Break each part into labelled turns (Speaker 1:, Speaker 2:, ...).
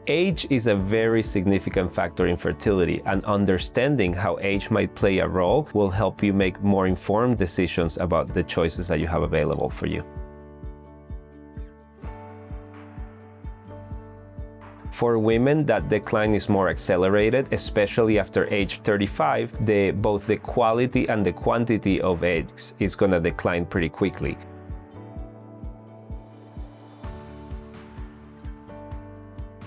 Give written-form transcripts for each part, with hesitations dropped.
Speaker 1: Age is a very significant factor in fertility, and understanding how age might play a role will help you make more informed decisions about the choices that you have available for you. For women, that decline is more accelerated, especially after age 35. Both the quality and the quantity of eggs is going to decline pretty quickly.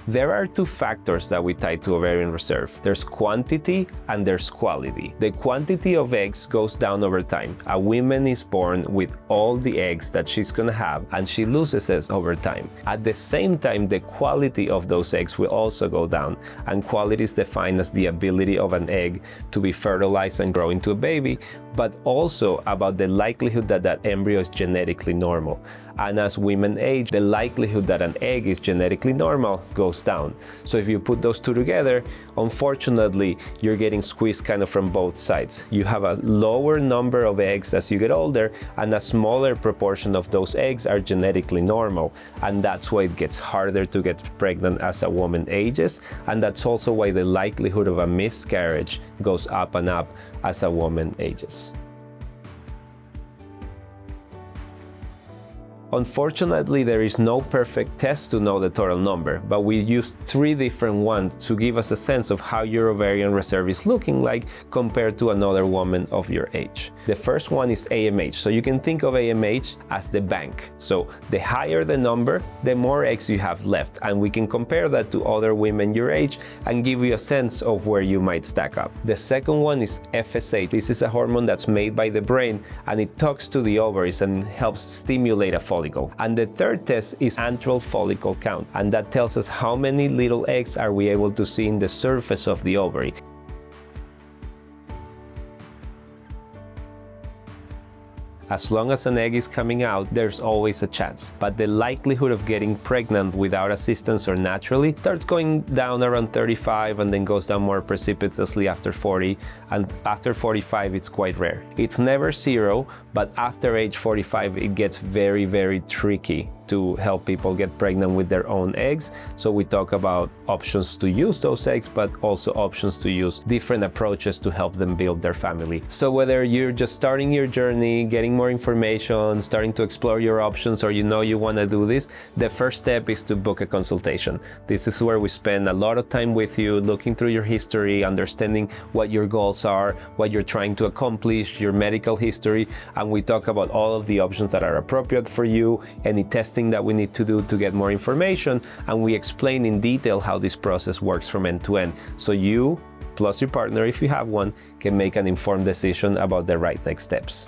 Speaker 1: There are two factors that we tie to ovarian reserve. There's quantity and there's quality. The quantity of eggs goes down over time. A woman is born with all the eggs that she's gonna have, and she loses it over time. At the same time, the quality of those eggs will also go down, and quality is defined as the ability of an egg to be fertilized and grow into a baby, but also about the likelihood that that embryo is genetically normal. And as women age, the likelihood that an egg is genetically normal goes down. So if you put those two together, unfortunately, you're getting squeezed kind of from both sides. You have a lower number of eggs as you get older, and a smaller proportion of those eggs are genetically normal. And that's why it gets harder to get pregnant as a woman ages. And that's also why the likelihood of a miscarriage goes up and up as a woman ages. Unfortunately, there is no perfect test to know the total number, but we use 3 different ones to give us a sense of how your ovarian reserve is looking like compared to another woman of your age. The first one is AMH. So you can think of AMH as the bank. So the higher the number, the more eggs you have left. And we can compare that to other women your age and give you a sense of where you might stack up. The second one is FSH. This is a hormone that's made by the brain, and it talks to the ovaries and helps stimulate a follicle. And the third test is antral follicle count, and that tells us how many little eggs are we able to see in the surface of the ovary. As long as an egg is coming out, there's always a chance. But the likelihood of getting pregnant without assistance or naturally starts going down around 35 and then goes down more precipitously after 40. And after 45, it's quite rare. It's never 0, but after age 45, it gets very, very tricky to help people get pregnant with their own eggs. So we talk about options to use those eggs, but also options to use different approaches to help them build their family. So whether you're just starting your journey, getting more information, starting to explore your options, or you know you want to do this, the first step is to book a consultation. This is where we spend a lot of time with you, looking through your history, understanding what your goals are, what you're trying to accomplish, your medical history, and we talk about all of the options that are appropriate for you, any testing that we need to do to get more information, and we explain in detail how this process works from end to end, so you, plus your partner if you have one, can make an informed decision about the right next steps.